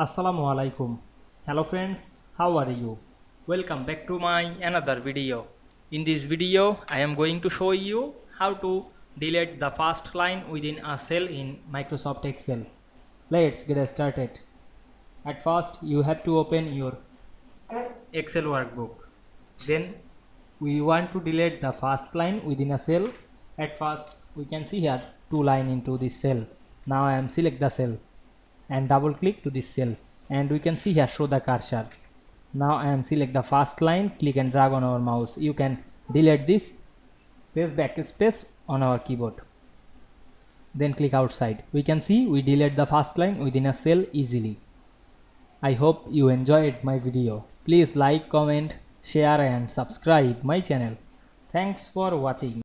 Assalamu Walaikum. Hello friends, how are you? Welcome back to my another video. In this video, I am going to show you how to delete the first line within a cell in Microsoft Excel. Let's get started. At first, you have to open your Excel workbook. Then we want to delete the first line within a cell. At first, we can see here two lines into this cell. Now I am select the cell and double click to this cell, and we can see here show the cursor. Now I am select the first line, click and drag on our mouse. You can delete this, press backspace on our keyboard, then click outside. We can see we delete the first line within a cell easily. I hope you enjoyed my video. Please like, comment, share and subscribe my channel. Thanks for watching.